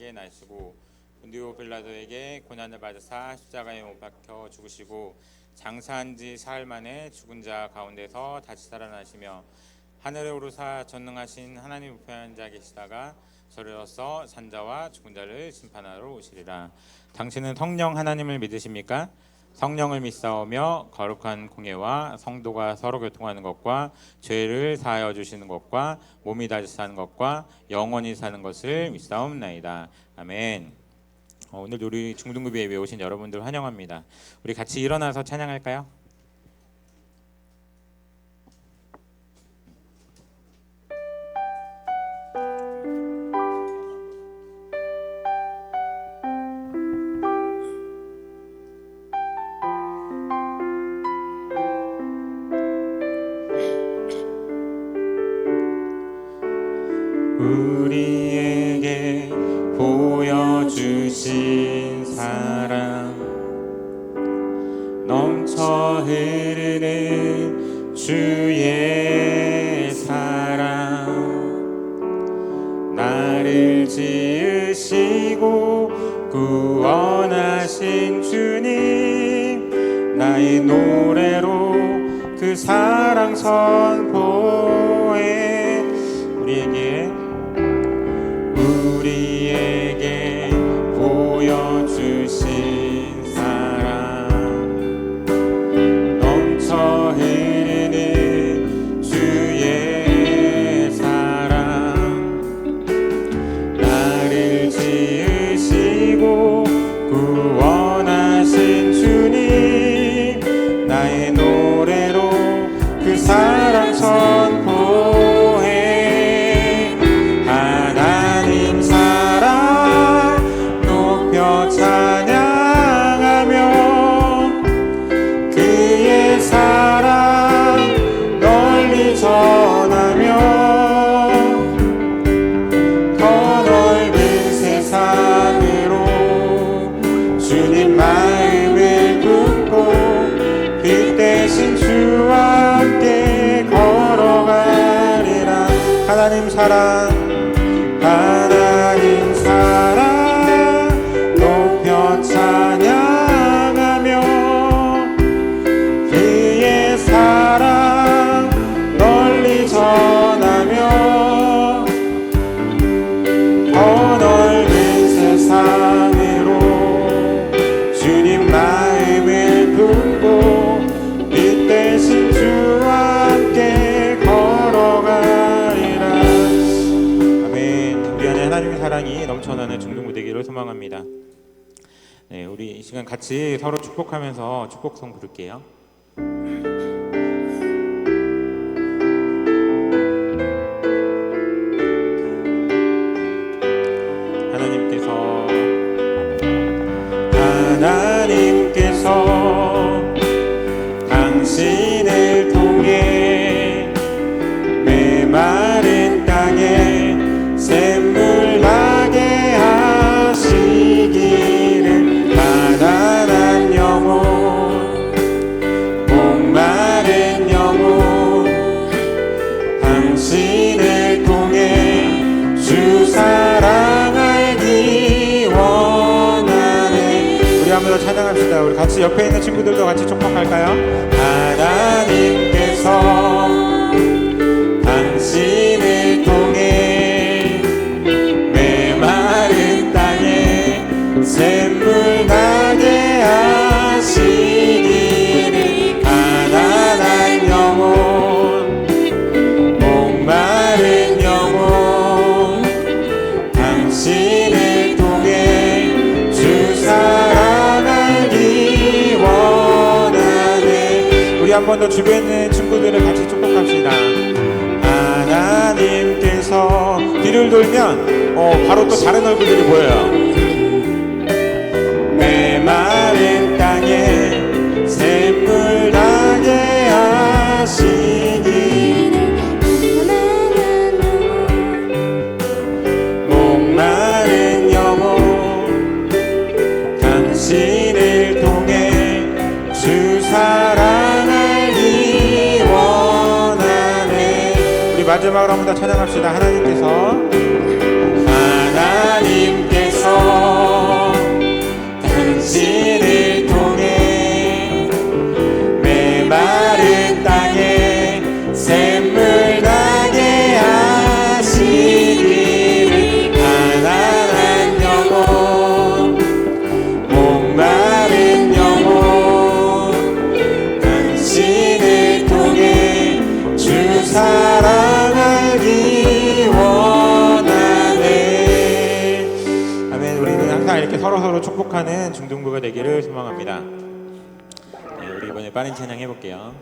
십자가에 나시고 본디오 빌라도에게 고난을 받으사 십자가에 못 박혀 죽으시고 장사한 지 사흘 만에 죽은 자 가운데서 다시 살아나시며 하늘에 오르사 전능하신 하나님 우편한 자 계시다가 저리로서 산자와 죽은 자를 심판하러 오시리라. 당신은 성령 하나님을 믿으십니까? 성령을 믿사오며 거룩한 공예와 성도가 서로 교통하는 것과 죄를 사하여 주시는 것과 몸이 다시 사는 것과 영원히 사는 것을 믿사옵나이다. 아멘. 오늘 우리 중등부 예배 오신 여러분들 환영합니다. 우리 같이 일어나서 찬양할까요? 우리에게 보여주신 사랑 넘쳐 흐르는 주의 사랑 나를 지으시고 구원하신 주님 나의 노래로 그 사랑 선포해 우리에게 보여주신 사랑 넘쳐 흐르는 주의 사랑 나를 지으시고 구원하신 주님 나의 노래로 그 사랑 선포해 찬양하며 그의 사랑 널리 전하며 더 넓은 세상으로 주님 마음을 품고 빛 대신 주와 함께 걸어가리라. 하나님 사랑 하나님 사랑 찬양하며 그의 사랑 널리 전하며 더 넓은 세상으로 주님 마음을 품고 빛 대신 주와 함께 걸어가리라. 아멘. 우리 안에 하나님의 사랑이 넘쳐나는 중등부 되기를 소망합니다. 네, 우리 이 시간 같이 서로 축복하면서 축복송 부를게요. 하나님께서 당신을 통해 메마른 땅에 샘물 나게 하시기를 가난한 영혼 목마른 영혼 당신을 통해 주 사랑 알기 원하네. 우리 한번 더 찬양합시다. 우리 같이 옆에 있는 친구들도 같이 축복할까요? 하나님께서 당신을 통해 메마른 땅에 샘물 나게 하시기를 가난한 영혼 목마른 영혼 당신을 통해 주 사랑 알기 원하네. 우리 한 번 더 주변에 있는 친구들을 같이 축복합시다. 하나님께서 뒤를 돌면 바로 또 다른 얼굴들이 보여요. 메마른 땅에 샘물 나게 하시기를 목마른 영혼 당신을 통해 주 사랑 알기 원하네. 우리 마지막으로 한 번 더 찬양합시다. 하나님께서 항상 이렇게 서로 축복하는 중등부가 되기를 소망합니다. 네, 우리 이번에 빠른 찬양 해볼게요.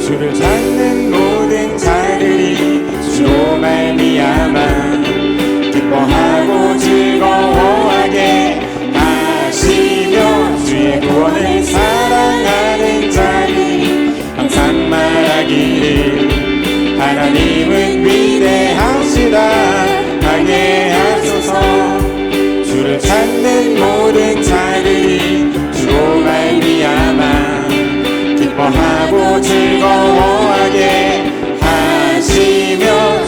주를 찾는 모든 자들이 주로 말미암아 기뻐하고 즐거워하게 하시며 주의 구원을 사랑하는 자들이 항상 말하기를 하나님은 위대하시다 하게 하소서. 주를 찾는 모든 자들이 주로 말미암아 기뻐하고 즐거워하게 하시며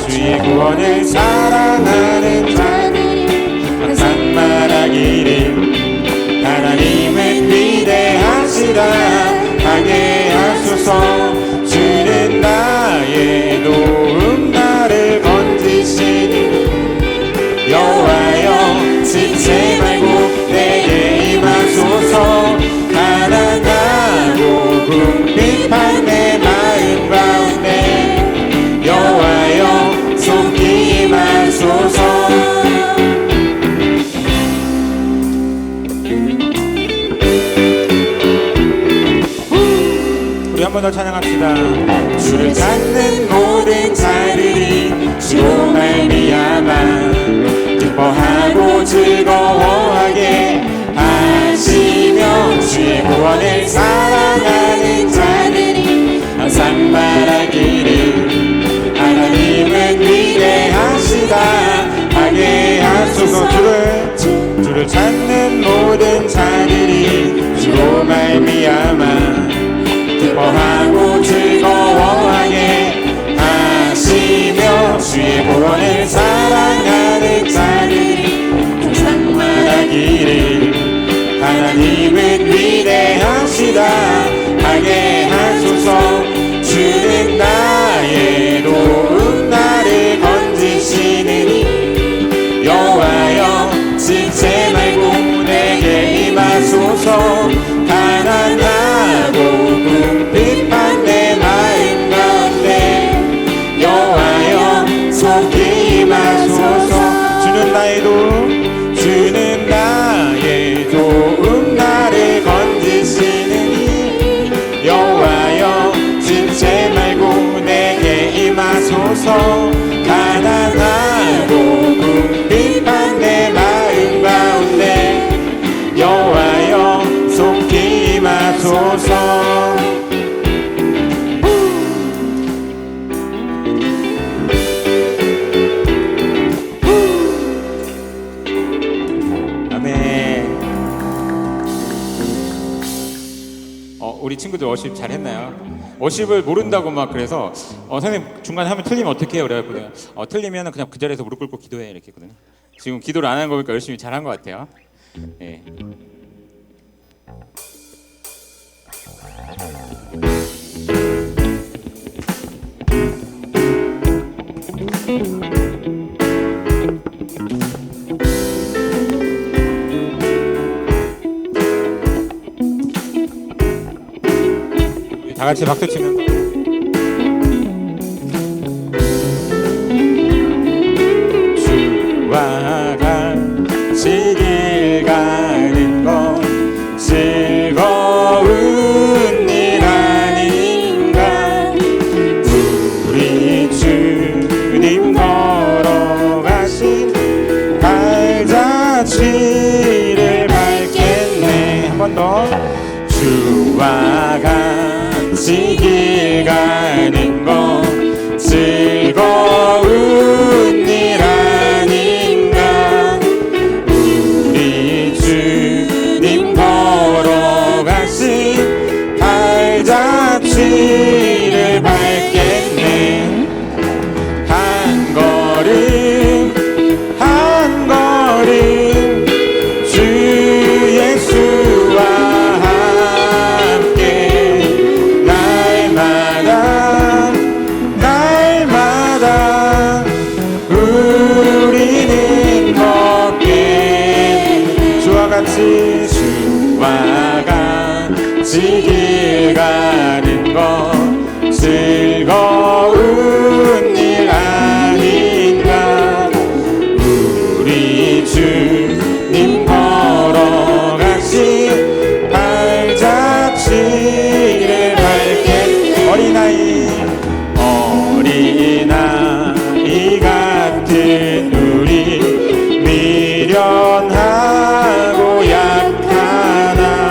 주의 구원을 사랑하는 자들이 항상 말하기를 하나님은 위대하시다 하게 하소서. 주는 나의 도움 나를 건지시니 여호와여 지체 말고 내게 임하소서. 가난하고 궁핍한 내 마음 가운데 여호와여 속히 임하소서. 우리 한 번 더 찬양합시다. 주를 찾는 모든 자들이 주로 말미암아 기뻐하고 즐거워하게 하시며 주의 구원을 사랑하는 자들이 항상 말하기를 하나님은 위대하시다 하게 하소서. 주를 찾는 모든 자들이 주로 말미암아 기뻐하고 즐거워하게 하시며 주의 구원을 사랑하는 자들이 항상 말하기를 하나님은 위대하시다 하게 하소서. 주는 나의 도움 나를 건지시느니 여호와여 지체 말고 내게 임하소서. 가난하고 궁핍한 내 마음 가운데 여호와여 속히 임하소서. 주는 나의 도움 주는 나의 도움 나를 건지시느니 여호와여 지체 말고 내게 임하소서. 가난하고 궁핍한 내 마음 가운데 여호와여 속히 임하소서. 우리 친구들 워십 잘했나요? 워십을 모른다고 막 그래서 선생님 중간에 하면 틀리면 어떻게 해요? 그래갖고 틀리면 그냥 그 자리에서 무릎 꿇고 기도해 이렇게 했거든요. 지금 기도를 안 한 거 보니까 열심히 잘한 것 같아요. 네. 다 같이 박수 치면서 주와 같이 길 가는 것 즐거운 일 아닌가. 우리 주님 걸어가신 발자취를 밟겠네. 한 번 더. 주와 같이 길 가는 것 즐거운 일 아닌가. 우리 주님 걸어가신 발자취를 밟겠네. 한 걸음 한 걸음 주 예수와 함께 같이 길 가는 건 즐거운 일 아닌가. 우리 주님 걸어가신 발자취를 밟게 어린아이 같은 우리 미련하고 약하나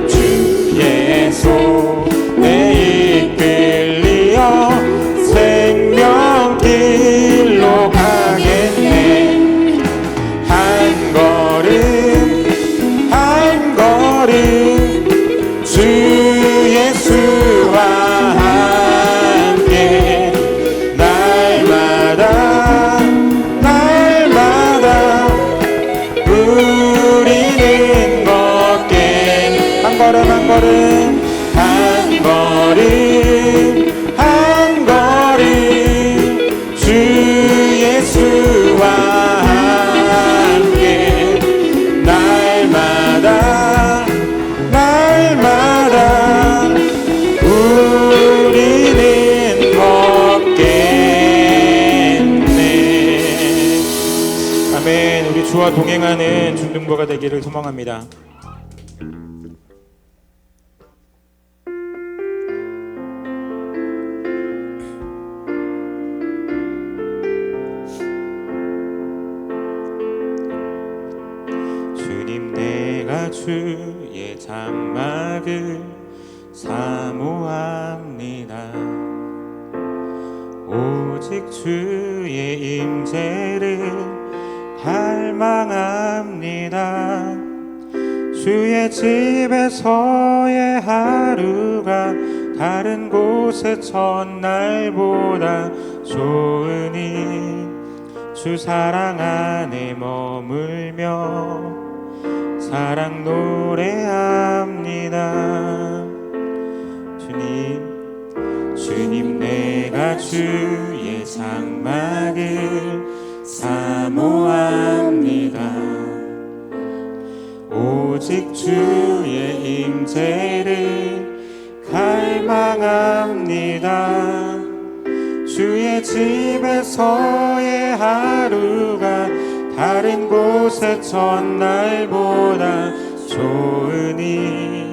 주의 손에 이끌리어 생명길로 가겠네. 한 걸음 주 예수와 함께 날마다 우리는 걷게. 한 걸음 주 예수와 함께 날마다 우리는 걷겠네. 아멘. 우리 주와 동행하는 중등부가 되기를 소망합니다. 주님, 내가 주의 장막을 사모합니다. 오직 주의 임재를 갈망합니다. 주의 집에서의 하루가 다른 곳의 첫날보다 좋으니 주 사랑 안에 머물며 사랑 노래합니다. 주님, 내가 주의 장막을 사모합니다. 오직 주의 임재를 갈망합니다. 주의 집에서의 하루가 다른 곳의 첫날보다 좋으니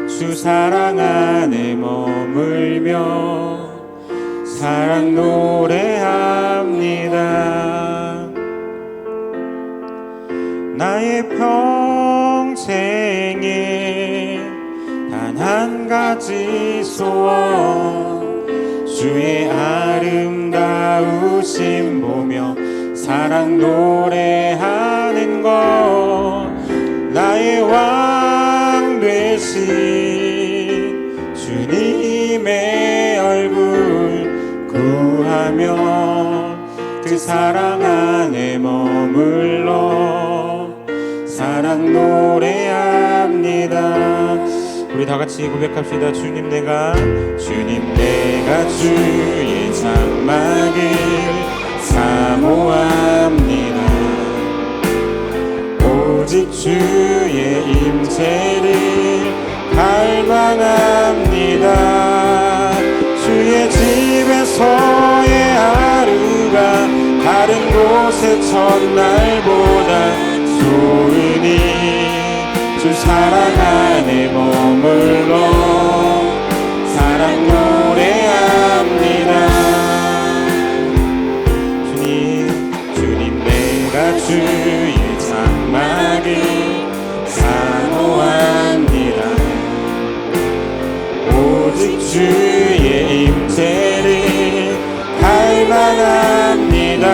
주 사랑 안에 머물며 사랑 노래합니다. 나의 평생에 단 한 가지 소원, 주의 아름다우심 보며 사랑 노래하는 것. 나의 왕 되신 주님의 얼굴 구하며 그 사랑 안에 머물러 사랑 노래합니다. 우리 다 같이 고백합시다. 주님, 내가 주의 장막을 사모합니다. 오직 주의 임재를 갈망합니다. 주의 집에서의 하루가 다른 곳의 첫날보다 좋으니 주 사랑 안에 머물러 사랑 노래합니다. 주님, 내가 주의 장막을 사모합니다. 오직 주의 임재를 갈망합니다.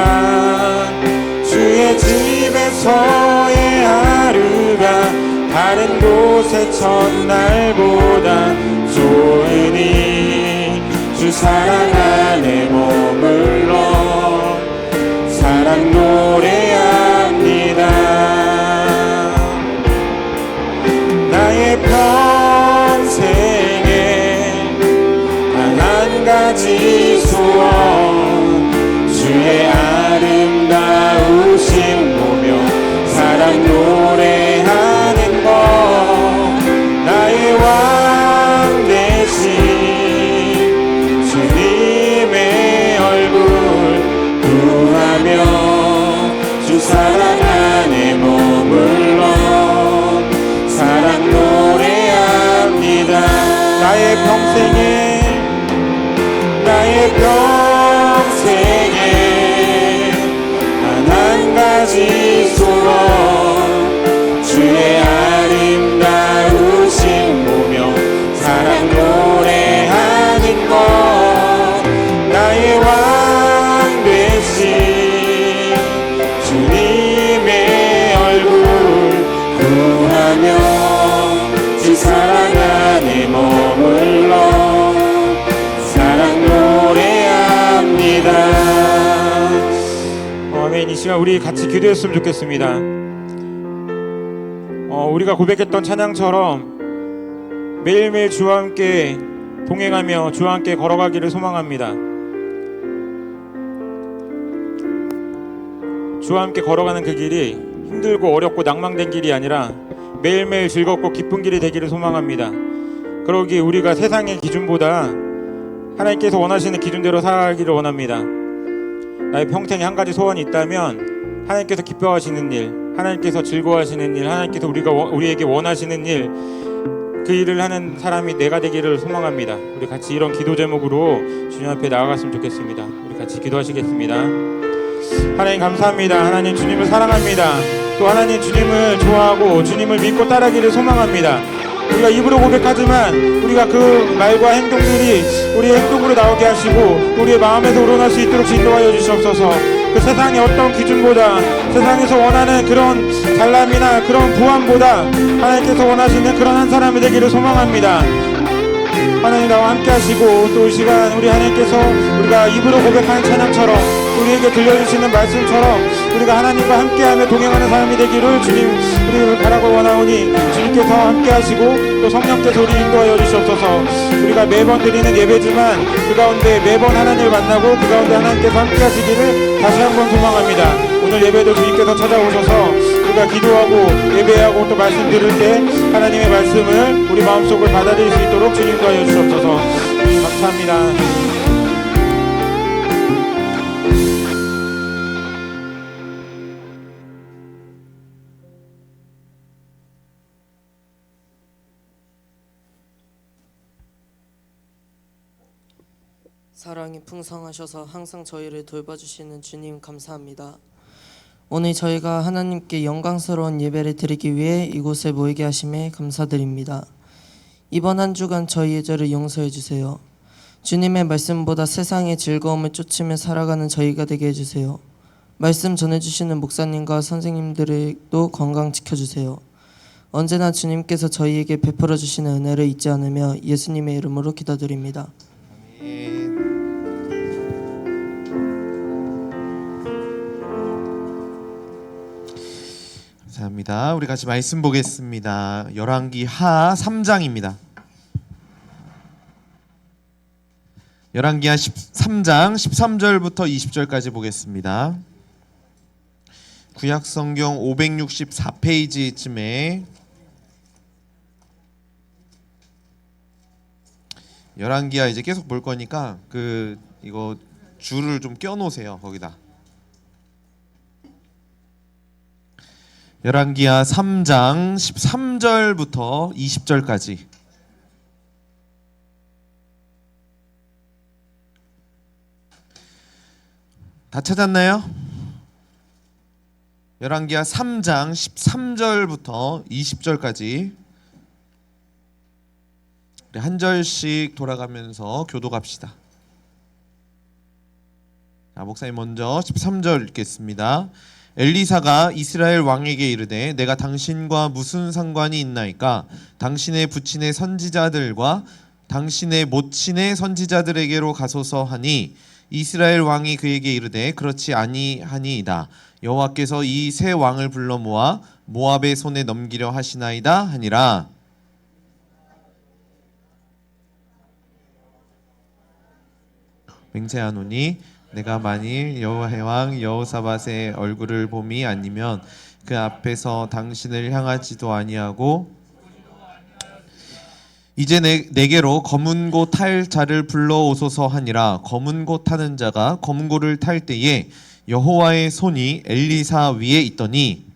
주의 집에서의 하루가 다른 곳의 첫날보다 좋으니 주 사랑 안에 머물러 사랑 노래합니다. 나의 평생에 단 한 가지 소원, 주의 아름다우심 보며 사랑 노래하는 것. 나의 왕 나의 평생에 단 한 가지 소원, 주의 아름다우신 보며 사랑 노래하는 것, 나의 왕 되신 주님의 얼굴 구하며 주 사랑 안에 머물러 사랑 노래합니다. 아멘. 이 시간 우리 같이 기도했으면 좋겠습니다. 우리가 고백했던 찬양처럼 매일매일 주와 함께 동행하며 주와 함께 걸어가기를 소망합니다. 주와 함께 걸어가는 그 길이 힘들고 어렵고 낭망된 길이 아니라 매일매일 즐겁고 기쁜 길이 되기를 소망합니다. 그러기에 우리가 세상의 기준보다 하나님께서 원하시는 기준대로 살아가기를 원합니다. 나의 평생에 한 가지 소원이 있다면 하나님께서 기뻐하시는 일, 하나님께서 즐거워하시는 일, 하나님께서 우리에게 원하시는 일, 그 일을 하는 사람이 내가 되기를 소망합니다. 우리 같이 이런 기도 제목으로 주님 앞에 나아갔으면 좋겠습니다. 우리 같이 기도하시겠습니다. 하나님 감사합니다. 하나님 주님을 사랑합니다. 또 하나님 주님을 좋아하고 주님을 믿고 따르기를 소망합니다. 우리가 입으로 고백하지만 우리가 그 말과 행동들이 우리의 행동으로 나오게 하시고 우리의 마음에서 우러날 수 있도록 인도하여 주시옵소서. 그 세상의 어떤 기준보다, 세상에서 원하는 그런 잘남이나 그런 부함보다 하나님께서 원하시는 그런 한 사람이 되기를 소망합니다. 하나님 나와 함께 하시고 또 이 시간 우리 하나님께서 우리가 입으로 고백하는 찬양처럼 우리에게 들려주시는 말씀처럼 우리가 하나님과 함께하며 동행하는 사람이 되기를 주님 우리를 바라고 원하오니 주님께서 함께 하시고 또 성령께서 우리 인도하여 주시옵소서. 우리가 매번 드리는 예배지만 그 가운데 매번 하나님을 만나고 그 가운데 하나님께서 함께 하시기를 다시 한번 소망합니다. 오늘 예배도 주님께서 찾아오셔서 우리가 기도하고 예배하고 또 말씀 들을 때 하나님의 말씀을 우리 마음속을 받아들일 수 있도록 주님 인도하여 주시옵소서. 감사합니다. 사랑이 풍성하셔서 항상 저희를 돌봐주시는 주님 감사합니다. 오늘 저희가 하나님께 영광스러운 예배를 드리기 위해 이곳에 모이게 하심에 감사드립니다. 이번 한 주간 저희의 죄를 용서해 주세요. 주님의 말씀보다 세상의 즐거움을 쫓으며 살아가는 저희가 되게 해주세요. 말씀 전해주시는 목사님과 선생님들도 건강 지켜주세요. 언제나 주님께서 저희에게 베풀어 주시는 은혜를 잊지 않으며 예수님의 이름으로 기도드립니다. 감사합니다. 우리 같이 말씀 보겠습니다. 열왕기 하 3장입니다. 열왕기 하 3장 13절부터 20절까지 보겠습니다. 구약성경 564페이지쯤에 열왕기하 이제 계속 볼 거니까 이거 줄을 좀 껴 놓으세요. 거기다. 열왕기하 3장 13절부터 20절까지. 다 찾았나요? 열왕기하 3장 13절부터 20절까지 우리 한 절씩 돌아가면서 교독합시다. 자, 목사님 먼저 13절 읽겠습니다. 엘리사가 이스라엘 왕에게 이르되 내가 당신과 무슨 상관이 있나이까? 당신의 부친의 선지자들과 당신의 모친의 선지자들에게로 가소서 하니 이스라엘 왕이 그에게 이르되 그렇지 아니하니이다. 여호와께서 이 세 왕을 불러 모아 모압의 손에 넘기려 하시나이다 하니라. 맹세하노니 내가 만일 여호와의 왕 여호사밧의 얼굴을 봄이 아니면 그 앞에서 당신을 향하지도 아니하고 이제 내게로 검은고 탈 자를 불러오소서 하니라. 검은고 타는 자가 검은고를 탈 때에 여호와의 손이 엘리사 위에 있더니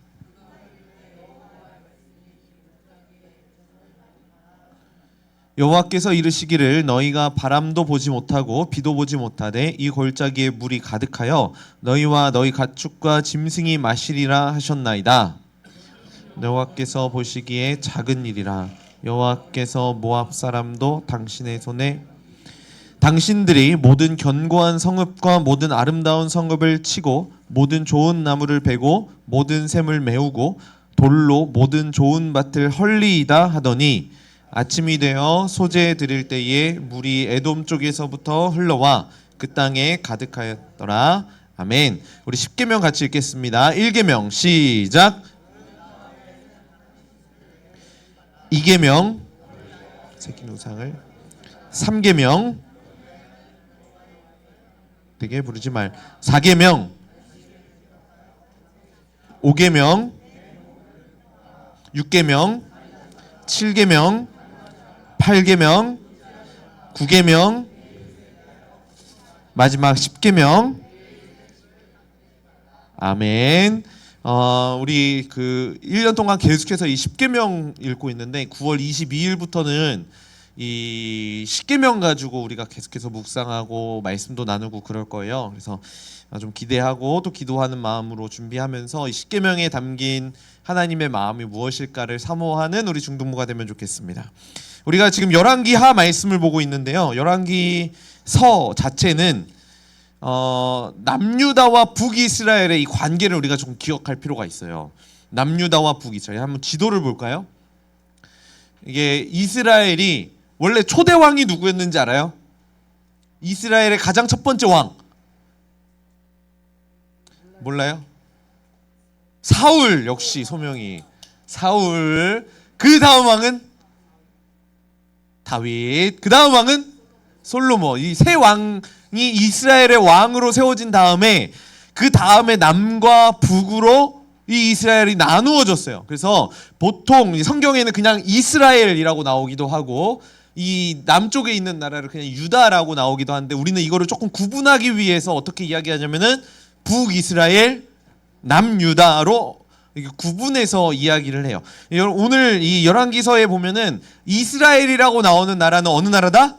여호와께서 이르시기를 너희가 바람도 보지 못하고 비도 보지 못하되 이 골짜기에 물이 가득하여 너희와 너희 가축과 짐승이 마시리라 하셨나이다. 여호와께서 보시기에 작은 일이라. 여호와께서 모압 사람도 당신의 손에 당신들이 모든 견고한 성읍과 모든 아름다운 성읍을 치고 모든 좋은 나무를 베고 모든 샘을 메우고 돌로 모든 좋은 밭을 헐리이다 하더니 아침이 되어 소재 드릴 때에 물이 에돔 쪽에서부터 흘러와 그 땅에 가득하였더라. 아멘. 우리 10계명 같이 읽겠습니다. 1계명 시작. 2계명 새끼 우상을 3계명 되게 부르지 말 4계명 5계명 6계명 7계명 8계명 9계명 마지막 10계명 아멘. 우리 그 1년 동안 계속해서 이 10계명 읽고 있는데 9월 22일부터는 이 10계명 가지고 우리가 계속해서 묵상하고 말씀도 나누고 그럴 거예요. 그래서 좀 기대하고 또 기도하는 마음으로 준비하면서 이 10계명에 담긴 하나님의 마음이 무엇일까를 사모하는 우리 중동부가 되면 좋겠습니다. 우리가 지금 열왕기하 말씀을 보고 있는데요. 열왕기서 자체는 남유다와 북이스라엘의 이 관계를 우리가 좀 기억할 필요가 있어요. 남유다와 북이스라엘. 한번 지도를 볼까요? 이게 이스라엘이 원래 초대 왕이 누구였는지 알아요? 이스라엘의 가장 첫 번째 왕 몰라요? 사울. 역시 소명이 사울. 그 다음 왕은 다윗. 그 다음 왕은 솔로몬. 이 세 왕이 이스라엘의 왕으로 세워진 다음에 그 다음에 남과 북으로 이 이스라엘이 나누어졌어요. 그래서 보통 성경에는 그냥 이스라엘이라고 나오기도 하고 이 남쪽에 있는 나라를 그냥 유다라고 나오기도 하는데 우리는 이거를 조금 구분하기 위해서 어떻게 이야기하냐면은 북이스라엘, 남유다로 구분해서 이야기를 해요. 오늘 이 열왕기서에 보면은 이스라엘이라고 나오는 나라는 어느 나라다?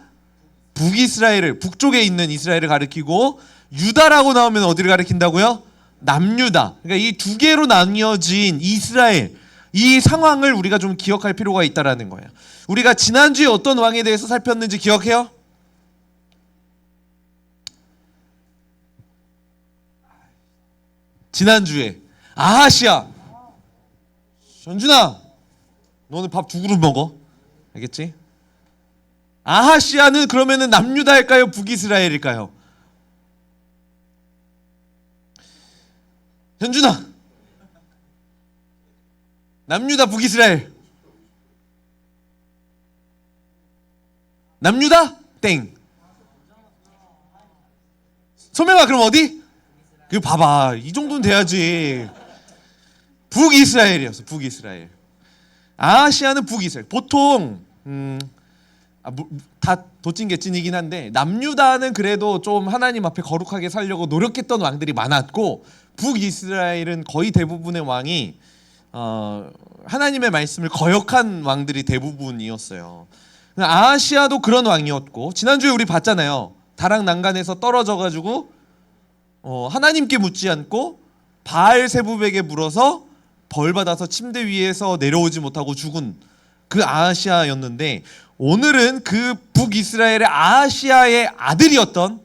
북이스라엘을, 북쪽에 있는 이스라엘을 가리키고 유다라고 나오면 어디를 가리킨다고요? 남유다. 그러니까 이 두 개로 나뉘어진 이스라엘, 이 상황을 우리가 좀 기억할 필요가 있다라는 거예요. 우리가 지난주에 어떤 왕에 대해서 살폈는지 기억해요? 지난주에 아하시아. 현준아, 너 오늘 밥 두 그릇 먹어. 알겠지? 아하시아는 그러면은 남유다일까요? 북이스라엘일까요? 현준아, 남유다 북이스라엘. 남유다? 땡. 소명아 그럼 어디? 그 봐봐, 이 정도는 돼야지. 북이스라엘이었어. 북이스라엘. 아시아는 북이스라엘. 보통 다 도찐개찐이긴 한데 남유다는 그래도 좀 하나님 앞에 거룩하게 살려고 노력했던 왕들이 많았고 북이스라엘은 거의 대부분의 왕이 하나님의 말씀을 거역한 왕들이 대부분이었어요. 아시아도 그런 왕이었고 지난주에 우리 봤잖아요. 다락 난간에서 떨어져가지고 하나님께 묻지 않고 바알세붑에게 물어서 벌받아서 침대 위에서 내려오지 못하고 죽은 그 아하시아였는데 오늘은 그 북이스라엘의 아하시아의 아들이었던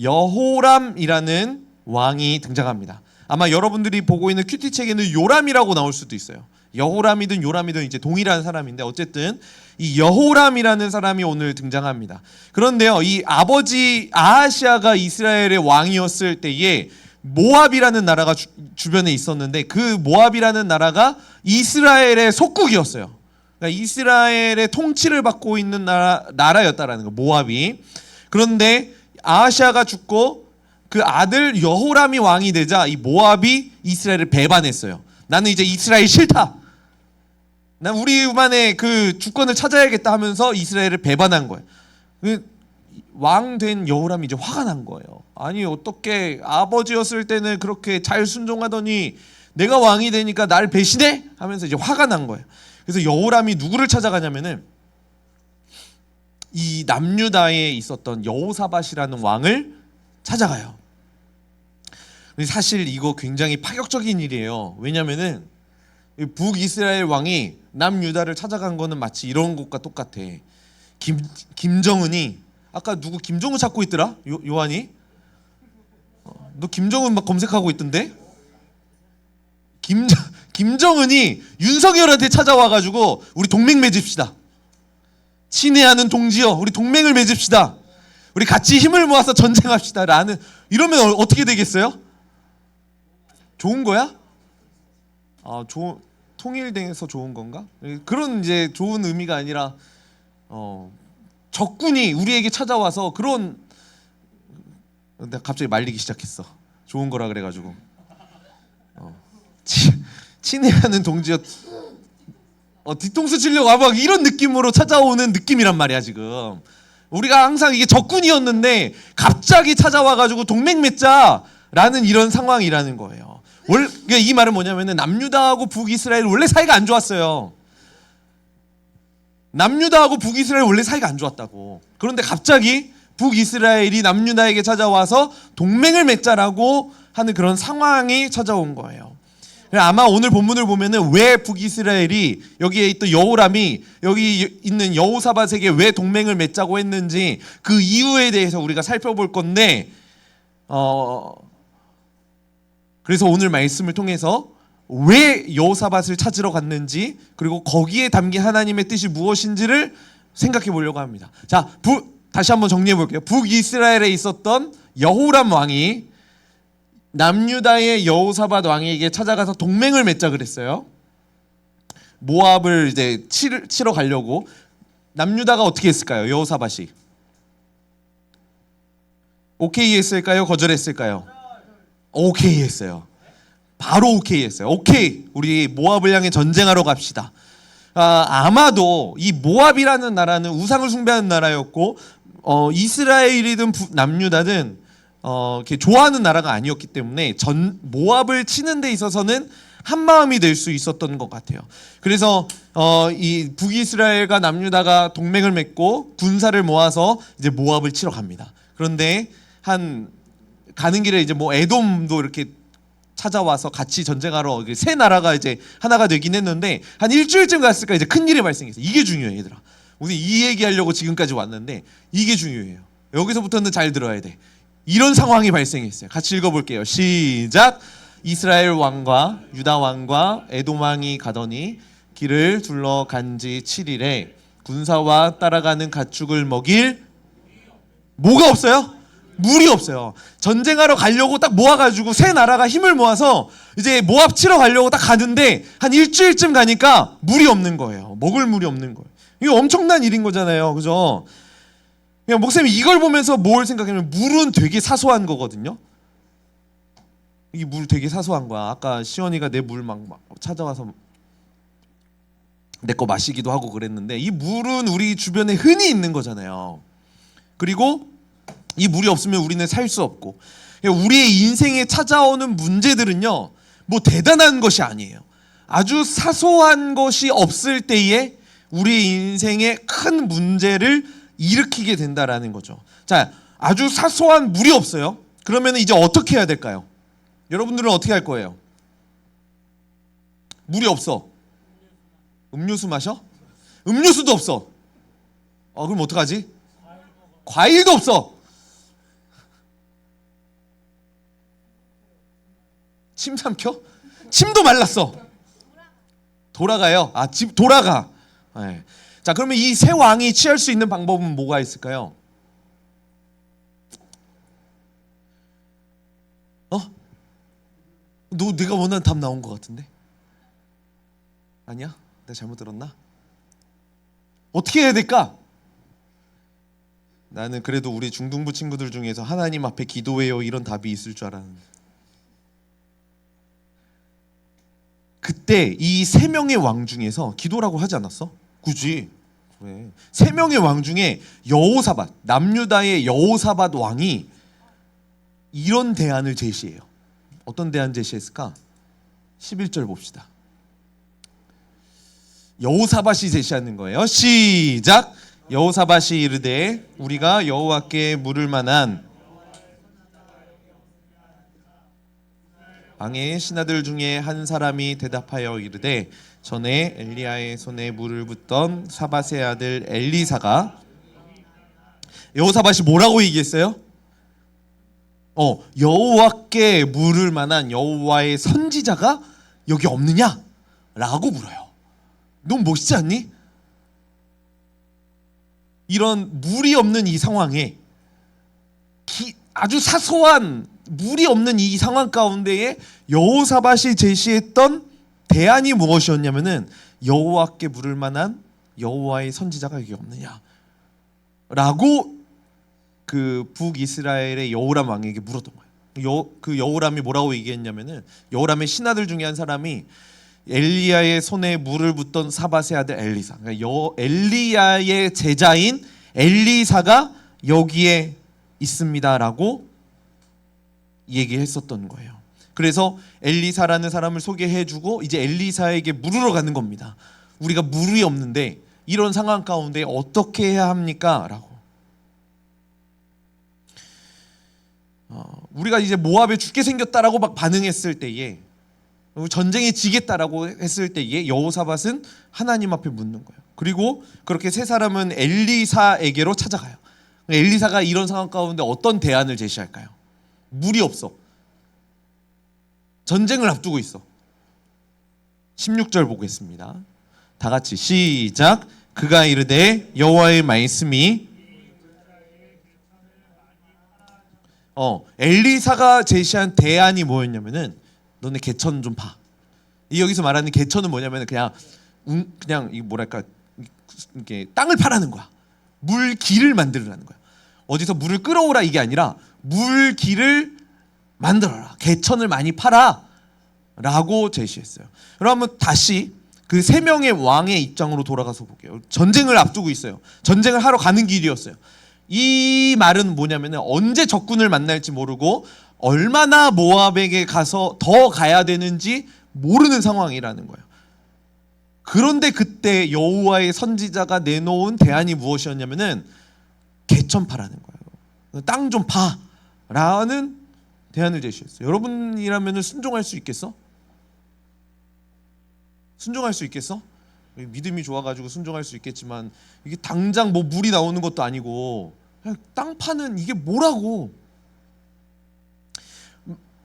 여호람이라는 왕이 등장합니다. 아마 여러분들이 보고 있는 큐티책에는 요람이라고 나올 수도 있어요. 여호람이든 요람이든 이제 동일한 사람인데 어쨌든 이 여호람이라는 사람이 오늘 등장합니다. 그런데요, 이 아버지 아하시아가 이스라엘의 왕이었을 때에 모압이라는 나라가 주변에 있었는데 그 모압이라는 나라가 이스라엘의 속국이었어요. 그러니까 이스라엘의 통치를 받고 있는 나라였다라는 거, 모압이. 그런데 아하시아가 죽고 그 아들 여호람이 왕이 되자 이 모압이 이스라엘을 배반했어요. 나는 이제 이스라엘 싫다. 난 우리만의 그 주권을 찾아야겠다 하면서 이스라엘을 배반한 거예요. 왕 된 여호람이 이제 화가 난 거예요. 아니 어떻게 아버지였을 때는 그렇게 잘 순종하더니 내가 왕이 되니까 날 배신해? 하면서 이제 화가 난 거예요. 그래서 여호람이 누구를 찾아가냐면은 이 남유다에 있었던 여호사밧이라는 왕을 찾아가요. 사실 이거 굉장히 파격적인 일이에요. 왜냐면은 북이스라엘 왕이 남유다를 찾아간 거는 마치 이런 것과 똑같아. 김정은이 아까 누구 김정은 찾고 있더라? 요한이? 너 김정은 막 검색하고 있던데? 김정은이 윤석열한테 찾아와가지고 우리 동맹 맺읍시다. 친애하는 동지여, 우리 동맹을 맺읍시다. 우리 같이 힘을 모아서 전쟁합시다. 라는 이러면 어떻게 되겠어요? 좋은 거야? 통일돼서 좋은 건가? 그런 이제 좋은 의미가 아니라 적군이 우리에게 찾아와서 그런 내가 갑자기 말리기 시작했어. 좋은 거라 그래가지고 친애하는 동지여 뒤통수 치려고 막 이런 느낌으로 찾아오는 느낌이란 말이야 지금. 우리가 항상 이게 적군이었는데 갑자기 찾아와가지고 동맹 맺자라는 이런 상황이라는 거예요. 그러니까 이 말은 뭐냐면은 남유다하고 북이스라엘 원래 사이가 안 좋았어요. 남유다하고 북이스라엘 원래 사이가 안 좋았다고. 그런데 갑자기 북이스라엘이 남유다에게 찾아와서 동맹을 맺자라고 하는 그런 상황이 찾아온 거예요. 아마 오늘 본문을 보면은 왜 북이스라엘이 여기에 있던 여호람이 여기 있는 여호사밧에게 왜 동맹을 맺자고 했는지 그 이유에 대해서 우리가 살펴볼 건데 그래서 오늘 말씀을 통해서 왜 여호사밧을 찾으러 갔는지 그리고 거기에 담긴 하나님의 뜻이 무엇인지를 생각해 보려고 합니다. 자, 다시 한번 정리해 볼게요. 북이스라엘에 있었던 여호람 왕이 남유다의 여호사밧 왕에게 찾아가서 동맹을 맺자 그랬어요. 모압을 이제 치러 가려고. 남유다가 어떻게 했을까요? 여호사밧이 오케이 했을까요? 거절했을까요? 오케이 했어요. 바로 오케이 했어요. 오케이, 우리 모압을 향해 전쟁하러 갑시다. 아마도 이 모압이라는 나라는 우상을 숭배하는 나라였고 이스라엘이든 남유다든 이렇게 좋아하는 나라가 아니었기 때문에 모압을 치는 데 있어서는 한 마음이 될 수 있었던 것 같아요. 그래서 이 북이스라엘과 남유다가 동맹을 맺고 군사를 모아서 이제 모압을 치러 갑니다. 그런데 가는 길에 이제 뭐 에돔도 이렇게 찾아와서 같이 전쟁하러 세 나라가 이제 하나가 되긴 했는데 한 일주일쯤 갔을까 이제 큰 일이 발생했어요. 이게 중요해 얘들아. 우리 이 얘기하려고 지금까지 왔는데 이게 중요해요. 여기서부터는 잘 들어야 돼. 이런 상황이 발생했어요. 같이 읽어볼게요. 시작. 이스라엘 왕과 유다 왕과 에돔 왕이 가더니 길을 둘러간 지 7일에 군사와 따라가는 가축을 먹일 뭐가 없어요? 물이 없어요. 전쟁하러 가려고 딱 모아가지고 세 나라가 힘을 모아서 이제 모압 치러 가려고 딱 가는데 한 일주일쯤 가니까 물이 없는 거예요. 먹을 물이 없는 거예요. 이거 엄청난 일인 거잖아요. 그죠? 그냥 목사님이 이걸 보면서 뭘 생각하냐면 물은 되게 사소한 거거든요. 이 물 되게 사소한 거야. 아까 시원이가 내 물 막 찾아와서 내 거 마시기도 하고 그랬는데 이 물은 우리 주변에 흔히 있는 거잖아요. 그리고 이 물이 없으면 우리는 살 수 없고 우리의 인생에 찾아오는 문제들은요 뭐 대단한 것이 아니에요. 아주 사소한 것이 없을 때에 우리의 인생에 큰 문제를 일으키게 된다라는 거죠. 자, 아주 사소한 물이 없어요. 그러면 이제 어떻게 해야 될까요? 여러분들은 어떻게 할 거예요? 물이 없어. 음료수 마셔? 음료수도 없어. 그럼 어떡하지? 과일도 없어. 침 삼켜? 침도 말랐어. 돌아가요. 집 돌아가. 네. 자, 그러면 이 세 왕이 취할 수 있는 방법은 뭐가 있을까요? 너 내가 원하는 답 나온 것 같은데? 아니야? 내가 잘못 들었나? 어떻게 해야 될까? 나는 그래도 우리 중등부 친구들 중에서 하나님 앞에 기도해요 이런 답이 있을 줄 알았는데 그때 이 세 명의 왕 중에서 기도라고 하지 않았어? 굳이 그래. 세 명의 왕 중에 여호사밧 남유다의 여호사밧 왕이 이런 대안을 제시해요. 어떤 대안 제시했을까? 11절 봅시다. 여호사밧이 제시하는 거예요. 시작. 여호사밧이 이르되 우리가 여호와께 물을 만한 왕의 신하들 중에 한 사람이 대답하여 이르되 전에 엘리야의 손에 물을 붓던 사밧의 아들 엘리사가 여호사밧이 뭐라고 얘기했어요? 여호와께 물을 만한 여호와의 선지자가 여기 없느냐? 라고 물어요. 너무 멋있지 않니? 이런 물이 없는 이 상황에 아주 사소한 물이 없는 이 상황 가운데에 여호사밧이 제시했던 대안이 무엇이었냐면은 여호와께 물을 만한 여호와의 선지자가 여기 없느냐? 라고 그 북이스라엘의 여호람 왕에게 물었던 거예요. 그 여호람이 뭐라고 얘기했냐면은 여호람의 신하들 중에 한 사람이 엘리야의 손에 물을 붓던 사밧의 아들 엘리사, 그러니까 엘리야의 제자인 엘리사가 여기에 있습니다라고 얘기했었던 거예요. 그래서 엘리사라는 사람을 소개해주고 이제 엘리사에게 물으러 가는 겁니다. 우리가 물이 없는데 이런 상황 가운데 어떻게 해야 합니까? 라고. 우리가 이제 모압에 죽게 생겼다라고 막 반응했을 때에 전쟁에 지겠다라고 했을 때에 여호사밧은 하나님 앞에 묻는 거예요. 그리고 그렇게 세 사람은 엘리사에게로 찾아가요. 엘리사가 이런 상황 가운데 어떤 대안을 제시할까요? 물이 없어. 전쟁을 앞두고 있어. 16절 보겠습니다. 다 같이 시작. 그가 이르되 여호와의 말씀이 엘리사가 제시한 대안이 뭐였냐면은 너네 개천 좀 파. 이 여기서 말하는 개천은 뭐냐면은 그냥 이 뭐랄까 이렇게 땅을 파라는 거야. 물길을 만들라는 거야. 어디서 물을 끌어오라 이게 아니라 물길을 만들어라. 개천을 많이 파라라고 제시했어요. 그러면 다시 그 세 명의 왕의 입장으로 돌아가서 볼게요. 전쟁을 앞두고 있어요. 전쟁을 하러 가는 길이었어요. 이 말은 뭐냐면은 언제 적군을 만날지 모르고 얼마나 모압에게 가서 더 가야 되는지 모르는 상황이라는 거예요. 그런데 그때 여호와의 선지자가 내놓은 대안이 무엇이었냐면은 개천 파라는 거예요. 땅 좀 파라는 대안을 제시했어요. 여러분이라면 순종할 수 있겠어? 순종할 수 있겠어? 믿음이 좋아가지고 순종할 수 있겠지만 이게 당장 뭐 물이 나오는 것도 아니고 그냥 땅 파는 이게 뭐라고?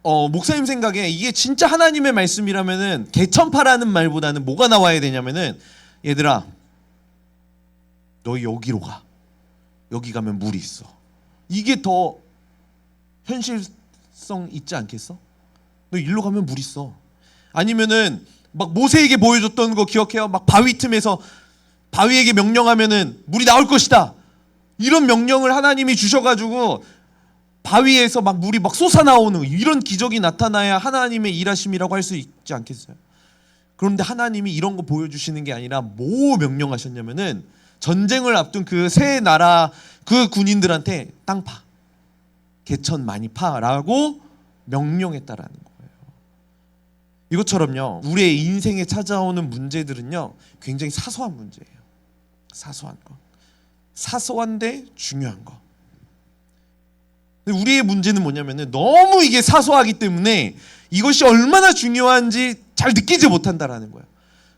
목사님 생각에 이게 진짜 하나님의 말씀이라면은 개천파라는 말보다는 뭐가 나와야 되냐면은 얘들아 너 여기로 가. 여기 가면 물이 있어. 이게 더 현실성 있지 않겠어? 너 일로 가면 물 있어. 아니면은 막 모세에게 보여줬던 거 기억해요? 막 바위 틈에서 바위에게 명령하면은 물이 나올 것이다. 이런 명령을 하나님이 주셔가지고 바위에서 막 물이 막 솟아나오는 이런 기적이 나타나야 하나님의 일하심이라고 할 수 있지 않겠어요? 그런데 하나님이 이런 거 보여주시는 게 아니라 뭐 명령하셨냐면은 전쟁을 앞둔 그 세 나라 그 군인들한테 땅 파, 개천 많이 파라고 명령했다라는 거예요. 이것처럼요 우리의 인생에 찾아오는 문제들은요 굉장히 사소한 문제예요. 사소한 거, 사소한데 중요한 거. 우리의 문제는 뭐냐면은 너무 이게 사소하기 때문에 이것이 얼마나 중요한지 잘 느끼지 못한다라는 거예요.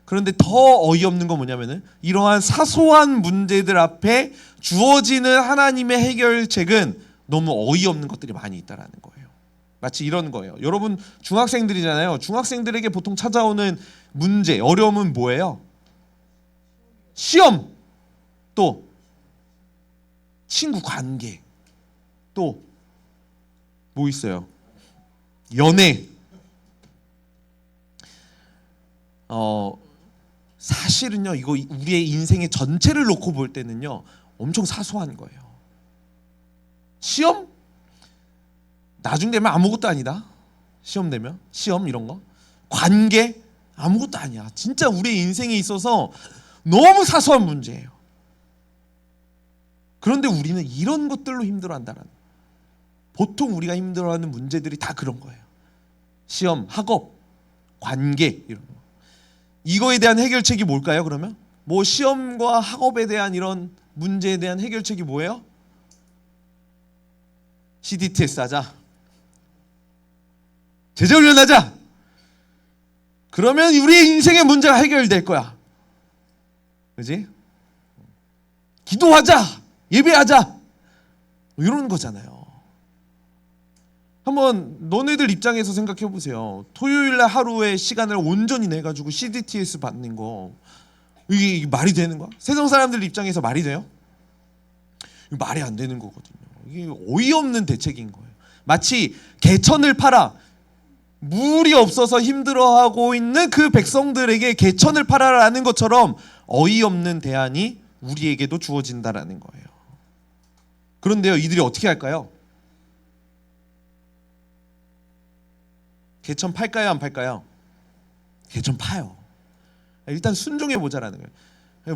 그런데 더 어이없는 건 뭐냐면은 이러한 사소한 문제들 앞에 주어지는 하나님의 해결책은 너무 어이없는 것들이 많이 있다라는 거예요. 마치 이런 거예요. 여러분 중학생들이잖아요. 중학생들에게 보통 찾아오는 문제, 어려움은 뭐예요? 시험, 또 친구 관계, 또 뭐 있어요? 연애. 사실은요 이거 우리의 인생의 전체를 놓고 볼 때는요 엄청 사소한 거예요. 시험? 나중 되면 아무것도 아니다. 시험 되면 시험 이런 거. 관계? 아무것도 아니야. 진짜 우리의 인생에 있어서 너무 사소한 문제예요. 그런데 우리는 이런 것들로 힘들어한다는 거예요. 보통 우리가 힘들어하는 문제들이 다 그런 거예요. 시험, 학업, 관계 이런 거. 이거에 대한 해결책이 뭘까요? 그러면 뭐 시험과 학업에 대한 이런 문제에 대한 해결책이 뭐예요? CDTS 하자. 제자훈련하자. 그러면 우리의 인생의 문제가 해결될 거야. 그지? 기도하자. 예배하자. 이런 거잖아요. 한번 너네들 입장에서 생각해 보세요. 토요일날 하루의 시간을 온전히 내가지고 CDTS 받는 거, 이게 말이 되는 거야? 세상 사람들 입장에서 말이 돼요? 이거 말이 안 되는 거거든요. 이게 어이없는 대책인 거예요. 마치 개천을 팔아, 물이 없어서 힘들어하고 있는 그 백성들에게 개천을 팔아라는 것처럼 어이없는 대안이 우리에게도 주어진다라는 거예요. 그런데요, 이들이 어떻게 할까요? 개천 팔까요, 안 팔까요? 개천 파요. 일단 순종해 보자라는 거예요.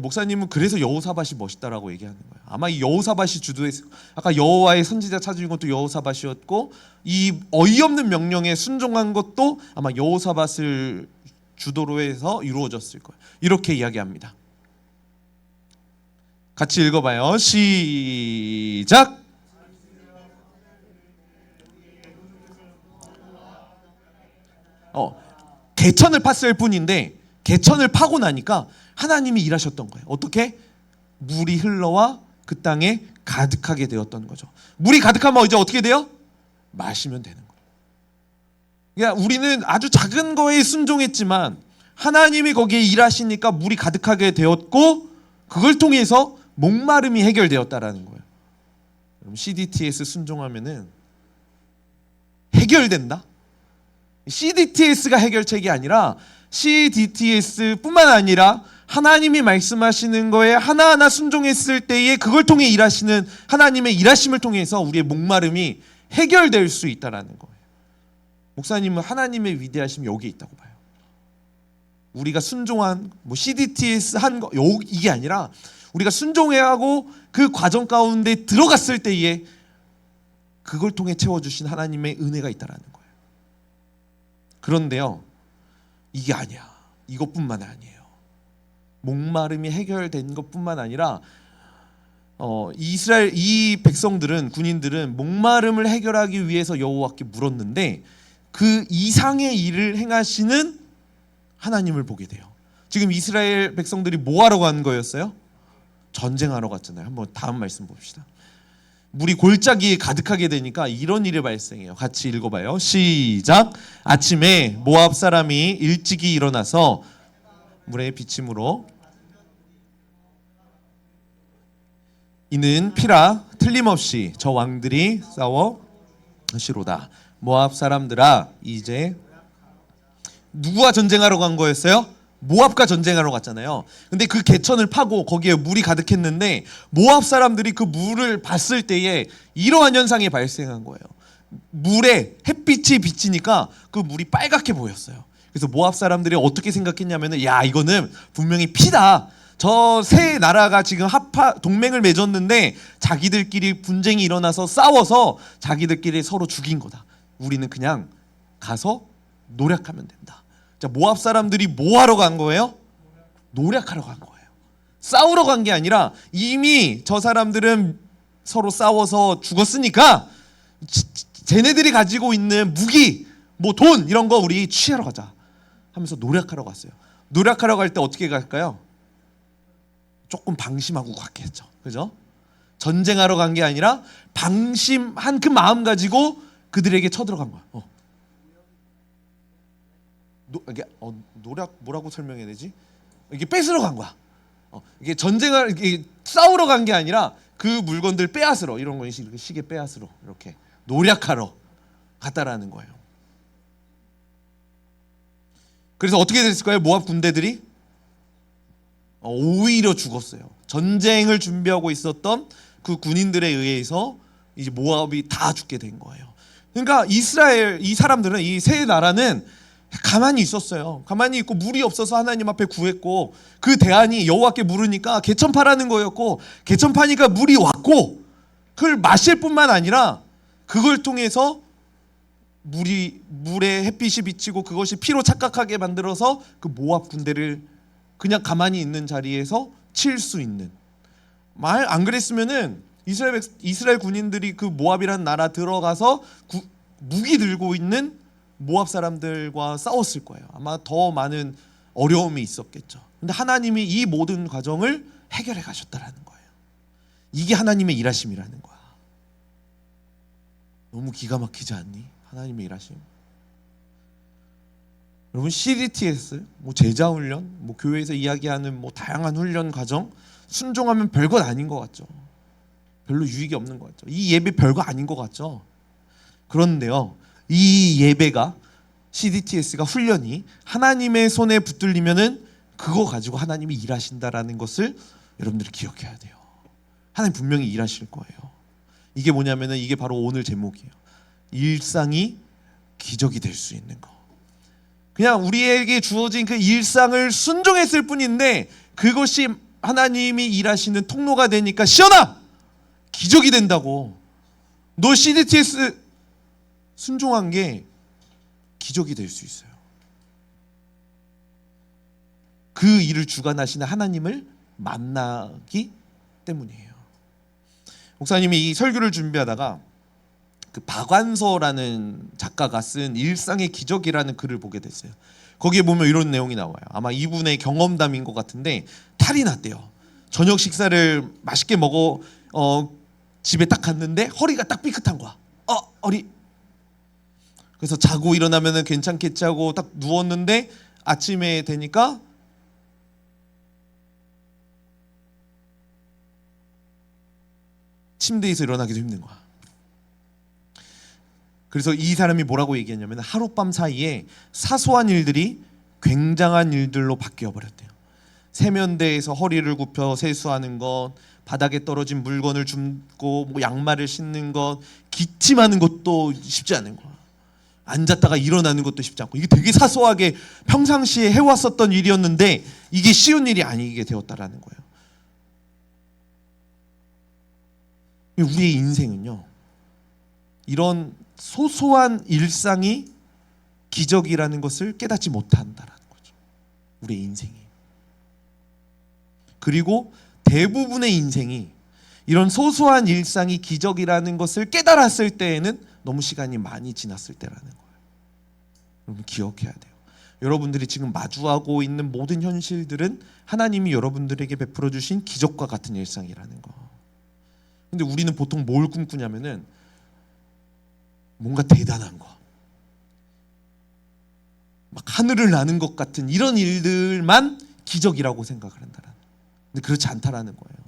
목사님은 그래서 여호사밧이 멋있다라고 얘기하는 거예요. 아마 이 여호사밧이 주도했을, 아까 여호와의 선지자 찾은 것도 여호사밧이었고, 이 어이없는 명령에 순종한 것도 아마 여호사밧을 주도로 해서 이루어졌을 거예요. 이렇게 이야기합니다. 같이 읽어봐요. 시작. 개천을 팠을 뿐인데 개천을 파고 나니까 하나님이 일하셨던 거예요. 어떻게? 물이 흘러와 그 땅에 가득하게 되었던 거죠. 물이 가득하면 이제 어떻게 돼요? 마시면 되는 거예요. 그러니까 우리는 아주 작은 거에 순종했지만 하나님이 거기에 일하시니까 물이 가득하게 되었고, 그걸 통해서 목마름이 해결되었다라는 거예요. 그럼 CDTS 순종하면은 해결된다? CDTS가 해결책이 아니라 CDTS뿐만 아니라 하나님이 말씀하시는 거에 하나하나 순종했을 때에 그걸 통해 일하시는 하나님의 일하심을 통해서 우리의 목마름이 해결될 수 있다라는 거예요. 목사님은 하나님의 위대하심이 여기에 있다고 봐요. 우리가 순종한 CDTS 한 거 이게 아니라 우리가 순종해야 하고 그 과정 가운데 들어갔을 때에 그걸 통해 채워주신 하나님의 은혜가 있다라는 거예요. 그런데요, 이게 아니야. 이것뿐만 아니에요. 목마름이 해결된 것뿐만 아니라 이스라엘 이 백성들은, 군인들은 목마름을 해결하기 위해서 여호와께 물었는데 그 이상의 일을 행하시는 하나님을 보게 돼요. 지금 이스라엘 백성들이 뭐 하러 간 거였어요? 전쟁하러 갔잖아요. 한번 다음 말씀 봅시다. 물이 골짜기에 가득하게 되니까 이런 일이 발생해요. 같이 읽어봐요. 시작. 아침에 모압 사람이 일찍이 일어나서 물에 비침으로 이는 피라 틀림없이 저 왕들이 싸워 시로다. 모압 사람들아, 이제 누구와 전쟁하러 간 거였어요? 모압과 전쟁하러 갔잖아요. 근데 그 개천을 파고 거기에 물이 가득했는데 모압 사람들이 그 물을 봤을 때에 이러한 현상이 발생한 거예요. 물에 햇빛이 비치니까 그 물이 빨갛게 보였어요. 그래서 모압 사람들이 어떻게 생각했냐면은, 야, 이거는 분명히 피다. 저 세 나라가 지금 동맹을 맺었는데 자기들끼리 분쟁이 일어나서 싸워서 자기들끼리 서로 죽인 거다. 우리는 그냥 가서 노력하면 된다. 자, 모압 사람들이 뭐 하러 간 거예요? 노력하러 간 거예요. 싸우러 간 게 아니라 이미 저 사람들은 서로 싸워서 죽었으니까 쟤네들이 가지고 있는 무기, 뭐 돈 이런 거 우리 취하러 가자 하면서 노력하러 갔어요. 노력하러 갈 때 어떻게 갈까요? 조금 방심하고 갔겠죠. 그죠? 전쟁하러 간 게 아니라 방심한 그 마음 가지고 그들에게 쳐들어간 거야. 노력 뭐라고 설명해야 되지? 이게 뺏으러 간 거야. 이게 이게 싸우러 간 게 아니라 그 물건들 빼앗으러, 이런 거 이렇게 시계 빼앗으러 이렇게 노력하러 갔다라는 거예요. 그래서 어떻게 됐을까요? 모압 군대들이 오히려 죽었어요. 전쟁을 준비하고 있었던 그 군인들에 의해서 이제 모압이 다 죽게 된 거예요. 그러니까 이스라엘 이 사람들은, 이 세 나라는 가만히 있었어요. 가만히 있고 물이 없어서 하나님 앞에 구했고, 그 대안이 여호와께 물으니까 개천 파라는 거였고, 개천 파니까 물이 왔고, 그걸 마실 뿐만 아니라 그걸 통해서 물에 햇빛이 비치고 그것이 피로 착각하게 만들어서 그 모압 군대를 그냥 가만히 있는 자리에서 칠 수 있는, 말 안 그랬으면은 이스라엘 군인들이 그 모압이라는 나라 들어가서 무기 들고 있는 모압 사람들과 싸웠을 거예요. 아마 더 많은 어려움이 있었겠죠. 근데 하나님이 이 모든 과정을 해결해 가셨다라는 거예요. 이게 하나님의 일하심이라는 거야. 너무 기가 막히지 않니? 하나님의 일하심. 여러분 CDTS, 뭐 제자 훈련, 뭐 교회에서 이야기하는 뭐 다양한 훈련 과정 순종하면 별것 아닌 것 같죠. 별로 유익이 없는 것 같죠. 이 예배 별거 아닌 것 같죠. 그런데요, 이 예배가 CDTS가 훈련이 하나님의 손에 붙들리면은 그거 가지고 하나님이 일하신다라는 것을 여러분들이 기억해야 돼요. 하나님 분명히 일하실 거예요. 이게 뭐냐면은 이게 바로 오늘 제목이에요. 일상이 기적이 될 수 있는 거. 그냥 우리에게 주어진 그 일상을 순종했을 뿐인데 그것이 하나님이 일하시는 통로가 되니까 시연아! 기적이 된다고. 너 CDTS 순종한 게 기적이 될 수 있어요. 그 일을 주관하시는 하나님을 만나기 때문이에요. 목사님이 이 설교를 준비하다가 그 박완서라는 작가가 쓴 일상의 기적이라는 글을 보게 됐어요. 거기에 보면 이런 내용이 나와요. 아마 이분의 경험담인 것 같은데 탈이 났대요. 저녁 식사를 맛있게 먹어 집에 딱 갔는데 허리가 딱 삐끗한 거야. 허리. 그래서 자고 일어나면은 괜찮겠지 하고 딱 누웠는데 아침에 되니까 침대에서 일어나기도 힘든 거야. 그래서 이 사람이 뭐라고 얘기했냐면 하룻밤 사이에 사소한 일들이 굉장한 일들로 바뀌어 버렸대요. 세면대에서 허리를 굽혀 세수하는 것, 바닥에 떨어진 물건을 줍고 뭐 양말을 신는 것, 기침하는 것도 쉽지 않은 거야. 앉았다가 일어나는 것도 쉽지 않고, 이게 되게 사소하게 평상시에 해왔었던 일이었는데 이게 쉬운 일이 아니게 되었다라는 거예요. 우리의 인생은요, 이런 소소한 일상이 기적이라는 것을 깨닫지 못한다라는 거죠. 우리의 인생이. 그리고 대부분의 인생이 이런 소소한 일상이 기적이라는 것을 깨달았을 때에는 너무 시간이 많이 지났을 때라는 거예요. 여러분 기억해야 돼요. 여러분들이 지금 마주하고 있는 모든 현실들은 하나님이 여러분들에게 베풀어 주신 기적과 같은 일상이라는 거. 근데 우리는 보통 뭘 꿈꾸냐면은 뭔가 대단한 거, 막 하늘을 나는 것 같은 이런 일들만 기적이라고 생각을 한다라는. 근데 그렇지 않다라는 거예요.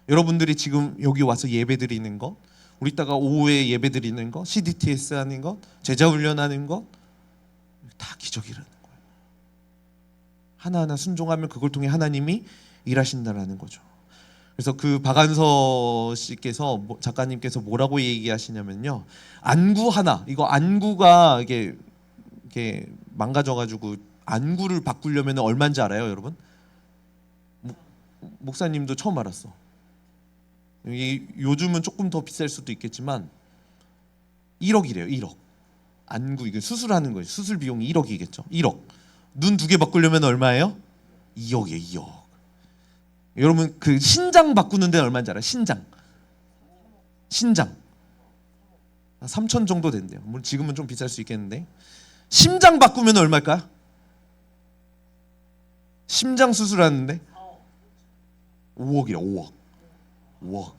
여러분들이 지금 여기 와서 예배 드리는 것, 우리 이따가 오후에 예배 드리는 것, CDTS 하는 것, 제자 훈련하는 것, 다 기적이라는 거예요. 하나하나 순종하면 그걸 통해 하나님이 일하신다라는 거죠. 그래서 그 박완서 씨께서 작가님께서 뭐라고 얘기하시냐면요, 안구 하나, 이거 안구가 이게 망가져가지고 안구를 바꾸려면 얼마인지 알아요, 여러분? 목사님도 처음 알았어. 요즘은 조금 더 비쌀 수도 있겠지만 1억이래요. 1억. 안구 이게 수술하는 거예요. 수술 비용이 1억이겠죠. 1억. 눈 2개 바꾸려면 얼마예요? 2억이에요. 2억. 여러분 그 신장 바꾸는 데는 얼마인지 알아요? 신장 3천 정도 된대요. 물론 지금은 좀 비쌀 수 있겠는데 심장 바꾸면 얼마일까요? 심장 수술하는데 5억이래. 5억.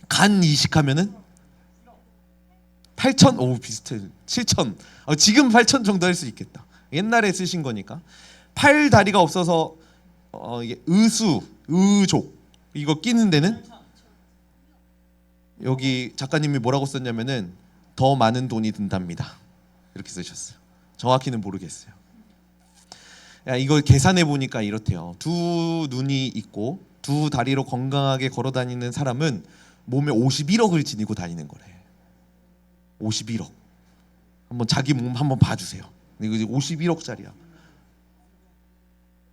간 이식하면은 8천? 오 비슷해. 7천. 지금 8천 정도 할 수 있겠다. 옛날에 쓰신 거니까. 팔 다리가 없어서 이게 의족 이거 끼는 데는 여기 작가님이 뭐라고 썼냐면은 더 많은 돈이 든답니다. 이렇게 쓰셨어요. 정확히는 모르겠어요. 이걸 계산해 보니까 이렇대요. 두 눈이 있고 두 다리로 건강하게 걸어 다니는 사람은 몸에 51억을 지니고 다니는 거래. 51억. 한번 자기 몸 한번 봐주세요. 이거 51억짜리야.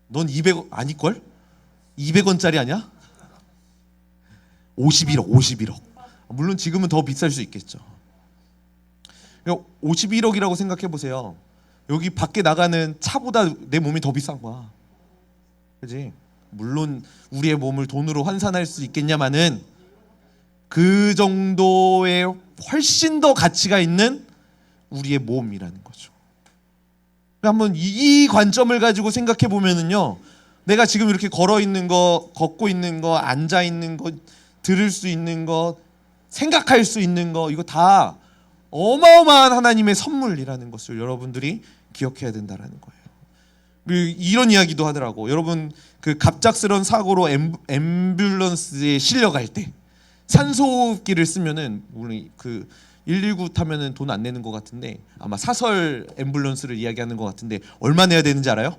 넌 200원 아닐걸? 200원짜리 아니야? 51억. 물론 지금은 더 비쌀 수 있겠죠. 51억이라고 생각해 보세요. 여기 밖에 나가는 차보다 내 몸이 더 비싼 거야. 그지? 물론 우리의 몸을 돈으로 환산할 수 있겠냐마는 그 정도의 훨씬 더 가치가 있는 우리의 몸이라는 거죠. 한번 이 관점을 가지고 생각해 보면은요, 내가 지금 이렇게 걸어 있는 거, 걷고 있는 거, 앉아 있는 거, 들을 수 있는 거, 생각할 수 있는 거, 이거 다 어마어마한 하나님의 선물이라는 것을 여러분들이 기억해야 된다라는 거예요. 이런 이야기도 하더라고. 여러분 그 갑작스런 사고로 앰뷸런스에 실려갈 때 산소호흡기를 쓰면은 우리 그 119 타면은 돈 안 내는 것 같은데, 아마 사설 앰뷸런스를 이야기하는 것 같은데 얼마 내야 되는지 알아요?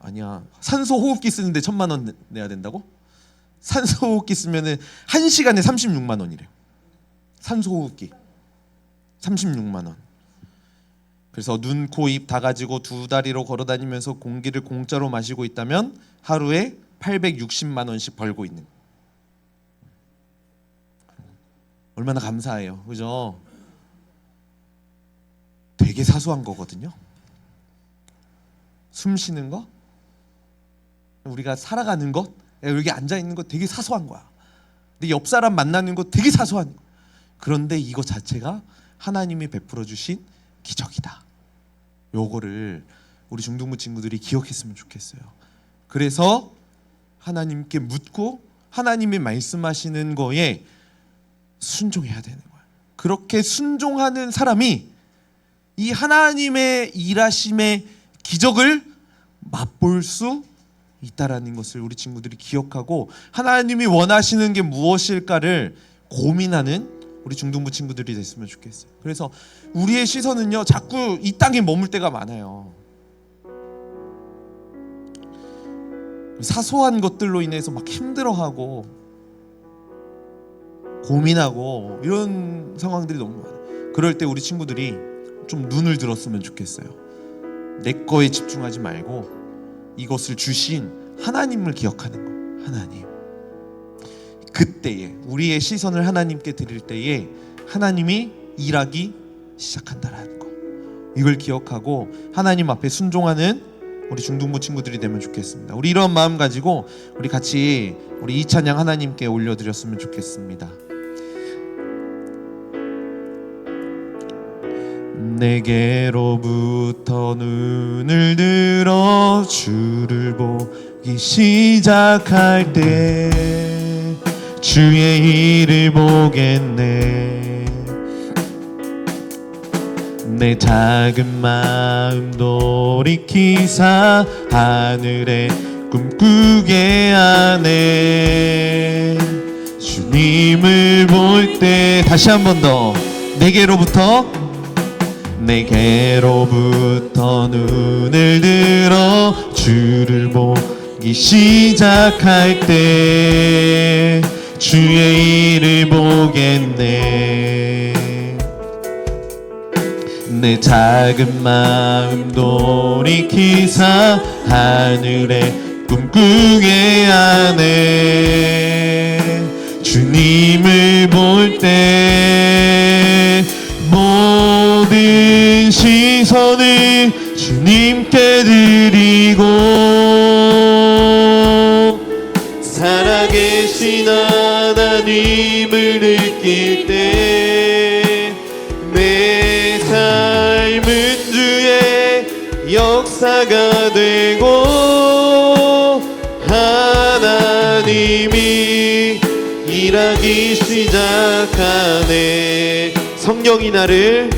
아니야. 산소호흡기 쓰는데 1,000만 원 내야 된다고? 산소호흡기 쓰면은 1시간에 36만 원이래요. 산소호흡기 36만 원. 그래서 눈, 코, 입 다 가지고 두 다리로 걸어 다니면서 공기를 공짜로 마시고 있다면 하루에 860만 원씩 벌고 있는. 얼마나 감사해요. 그죠? 되게 사소한 거거든요. 숨 쉬는 거, 우리가 살아가는 것, 여기 앉아 있는 거 되게 사소한 거야. 근데 옆 사람 만나는 거 되게 사소한 거. 그런데 이거 자체가 하나님이 베풀어 주신 기적이다. 요거를 우리 중등부 친구들이 기억했으면 좋겠어요. 그래서 하나님께 묻고 하나님이 말씀하시는 거에 순종해야 되는 거예요. 그렇게 순종하는 사람이 이 하나님의 일하심의 기적을 맛볼 수 있다라는 것을 우리 친구들이 기억하고, 하나님이 원하시는 게 무엇일까를 고민하는 우리 중등부 친구들이 됐으면 좋겠어요. 그래서 우리의 시선은요, 자꾸 이 땅에 머물 때가 많아요. 사소한 것들로 인해서 막 힘들어하고 고민하고 이런 상황들이 너무 많아요. 그럴 때 우리 친구들이 좀 눈을 들었으면 좋겠어요. 내 거에 집중하지 말고 이것을 주신 하나님을 기억하는 거예요. 하나님. 그때에 우리의 시선을 하나님께 드릴 때에 하나님이 일하기 시작한다라는 거, 이걸 기억하고 하나님 앞에 순종하는 우리 중등부 친구들이 되면 좋겠습니다. 우리 이런 마음 가지고 우리 같이 우리 이 찬양 하나님께 올려드렸으면 좋겠습니다. 내게로부터 눈을 들어 주를 보기 시작할 때 주의 일을 보겠네. 내 작은 마음 돌이키사 하늘에 꿈꾸게 하네. 주님을 볼 때 다시 한 번 더, 내게로부터 눈을 들어 주를 보기 시작할 때 주의 일을 보겠네. 내 작은 마음 돌이키사 하늘에 꿈꾸게 하네. 주님을 볼 때 모든 시선을 주님께 드리고, 살아계신 하나님을 느낄 때 내 삶은 주의 역사가 되고 하나님이 일하기 시작하네. 성령이 나를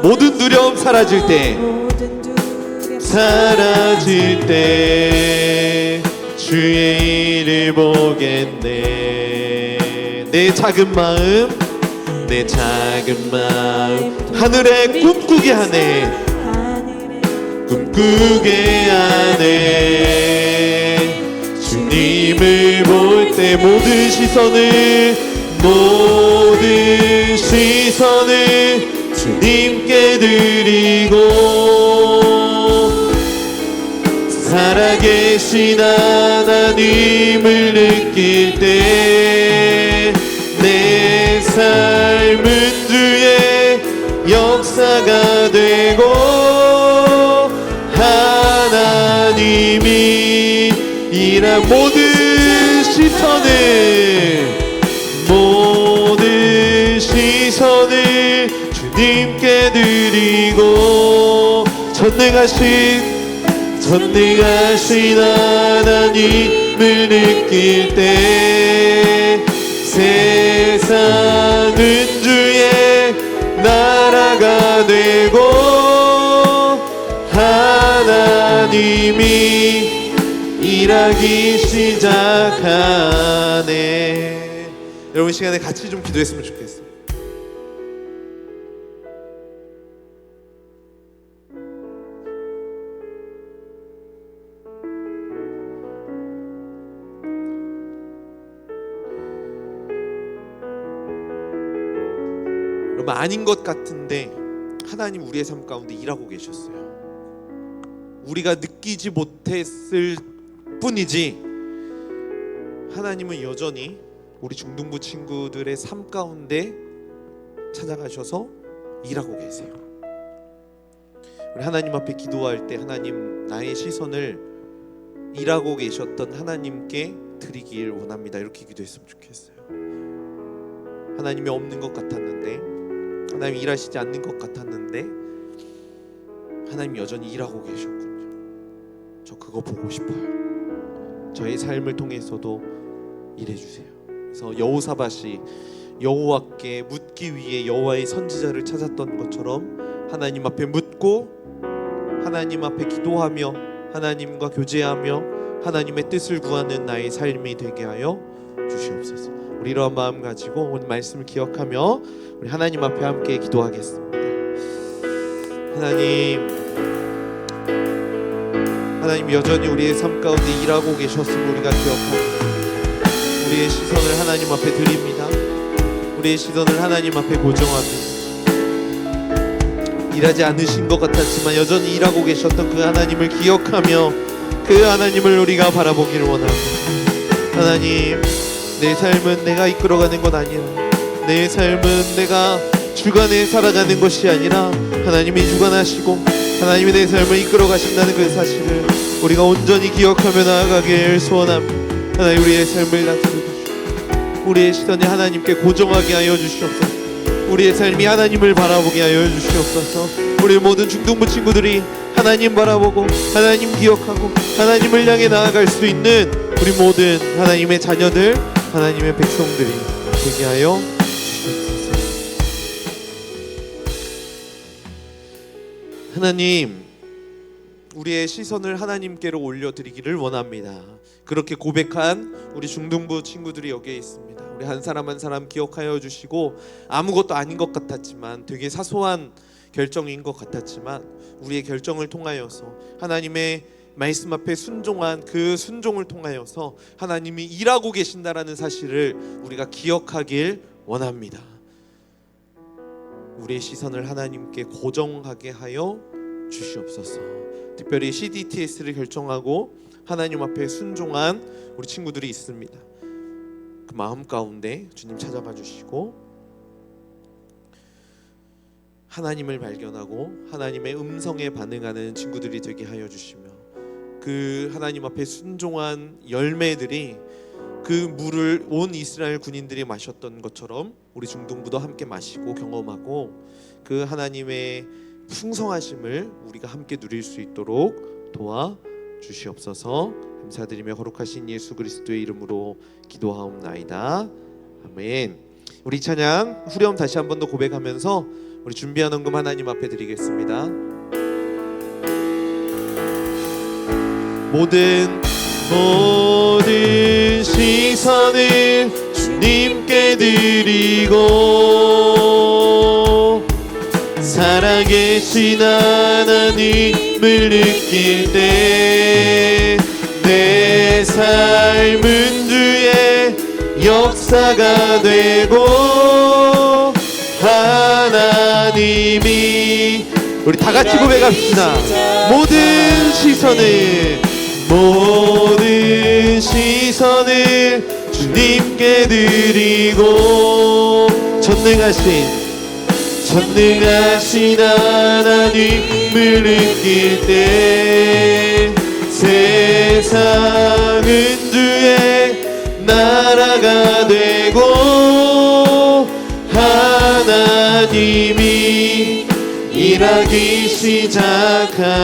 모든 두려움 사라질 때 주의 일을 보겠네. 내 작은 마음 하늘에 꿈꾸게 하네. 주님을 볼 때 모든 시선을 주님께 드리고, 살아계신 하나님을 느낄 때 내 삶은 주의 역사가 되고 하나님이 모든 시선을 주님께 드리고 전능하신 하나님을 느낄 때 세상은 주의 나라가 되고 하나님이 일하기 시작하네. 여러분 시간에 같이 좀 기도했으면 좋겠어요. 여러분 아닌 것 같은데 하나님 우리의 삶 가운데 일하고 계셨어요. 우리가 느끼지 못했을 뿐이지 하나님은 여전히 우리 중등부 친구들의 삶 가운데 찾아가셔서 일하고 계세요. 우리 하나님 앞에 기도할 때 하나님 나의 시선을 일하고 계셨던 하나님께 드리길 원합니다. 이렇게 기도했으면 좋겠어요. 하나님이 없는 것 같았는데 하나님이 일하시지 않는 것 같았는데 하나님 여전히 일하고 계셨군요. 저 그거 보고 싶어요. 저의 삶을 통해서도 일해주세요. 그래서 여호사밧이 여호와께 묻기 위해 여호와의 선지자를 찾았던 것처럼 하나님 앞에 묻고 하나님 앞에 기도하며 하나님과 교제하며 하나님의 뜻을 구하는 나의 삶이 되게 하여 주시옵소서. 우리 이러한 마음 가지고 오늘 말씀을 기억하며 우리 하나님 앞에 함께 기도하겠습니다. 하나님 여전히 우리의 삶 가운데 일하고 계셨음을 우리가 기억합니다. 우리의 시선을 하나님 앞에 드립니다. 우리의 시선을 하나님 앞에 고정합니다. 일하지 않으신 것 같았지만 여전히 일하고 계셨던 그 하나님을 기억하며 그 하나님을 우리가 바라보기를 원합니다. 하나님, 내 삶은 내가 이끌어가는 것 아니야. 내 삶은 내가 주관에 살아가는 것이 아니라 하나님이 주관하시고 하나님이 내 삶을 이끌어 가신다는 그 사실을 우리가 온전히 기억하며 나아가길 소원합니다. 하나님, 우리의 삶을 다스려주시고 우리의 시선이 하나님께 고정하게 하여 주시옵소서. 우리의 삶이 하나님을 바라보게 하여 주시옵소서. 우리 모든 중등부 친구들이 하나님 바라보고 하나님 기억하고 하나님을 향해 나아갈 수 있는 우리 모든 하나님의 자녀들, 하나님의 백성들이 되게 하여 주시옵소서. 하나님, 우리의 시선을 하나님께로 올려드리기를 원합니다. 그렇게 고백한 우리 중등부 친구들이 여기에 있습니다. 우리 한 사람 한 사람 기억하여 주시고 아무것도 아닌 것 같았지만 되게 사소한 결정인 것 같았지만 우리의 결정을 통하여서 하나님의 말씀 앞에 순종한 그 순종을 통하여서 하나님이 일하고 계신다라는 사실을 우리가 기억하길 원합니다. 우리의 시선을 하나님께 고정하게 하여 주시옵소서. 특별히 CDTS를 결정하고 하나님 앞에 순종한 우리 친구들이 있습니다. 그 마음 가운데 주님 찾아가 주시고 하나님을 발견하고 하나님의 음성에 반응하는 친구들이 되게 하여 주시며 그 하나님 앞에 순종한 열매들이 그 물을 온 이스라엘 군인들이 마셨던 것처럼 우리 중등부도 함께 마시고 경험하고 그 하나님의 풍성하심을 우리가 함께 누릴 수 있도록 도와 주시옵소서. 감사드리며 거룩하신 예수 그리스도의 이름으로 기도하옵나이다. 아멘. 우리 찬양 후렴 다시 한 번 더 고백하면서 우리 준비한 헌금 하나님 앞에 드리겠습니다. 모든 시선을 주님께 드리고 살아계신 하나님을 느낄 때 내 삶은 주의 역사가 되고 하나님이 우리 다 같이 고백합시다. 모든 시선을 주님께 드리고 전능하신 하나님을 느낄 때 세상은 주의 나라가 되고 하나님이 일하기 시작하네.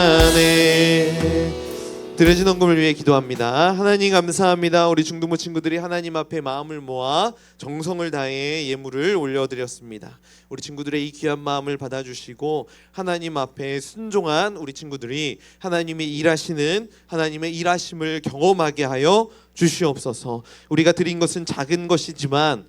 드려진 헌금을 위해 기도합니다. 하나님 감사합니다. 우리 중등부 친구들이 하나님 앞에 마음을 모아 정성을 다해 예물을 올려드렸습니다. 우리 친구들의 이 귀한 마음을 받아주시고 하나님 앞에 순종한 우리 친구들이 하나님의 일하시는 하나님의 일하심을 경험하게 하여 주시옵소서. 우리가 드린 것은 작은 것이지만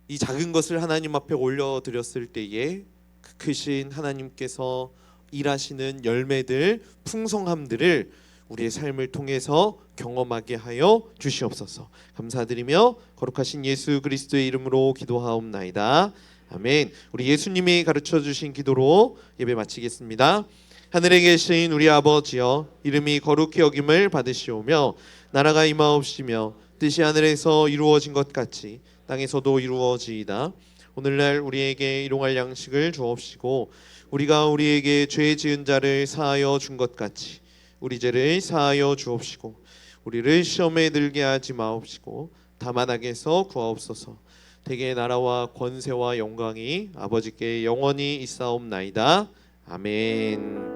이 작은 것을 하나님 앞에 올려드렸을 때에 그 크신 하나님께서 일하시는 열매들, 풍성함들을 우리의 삶을 통해서 경험하게 하여 주시옵소서. 감사드리며 거룩하신 예수 그리스도의 이름으로 기도하옵나이다. 아멘. 우리 예수님이 가르쳐 주신 기도로 예배 마치겠습니다. 하늘에 계신 우리 아버지여, 이름이 거룩히 여김을 받으시오며 나라가 임하옵시며 뜻이 하늘에서 이루어진 것 같이 땅에서도 이루어지이다. 오늘날 우리에게 일용할 양식을 주옵시고 우리가 우리에게 죄 지은 자를 사하여 준 것 같이 우리 죄를 사하여 주옵시고 우리를 시험에 들게 하지 마옵시고 다만 악에서 구하옵소서. 대개 나라와 권세와 영광이 아버지께 영원히 있사옵나이다. 아멘.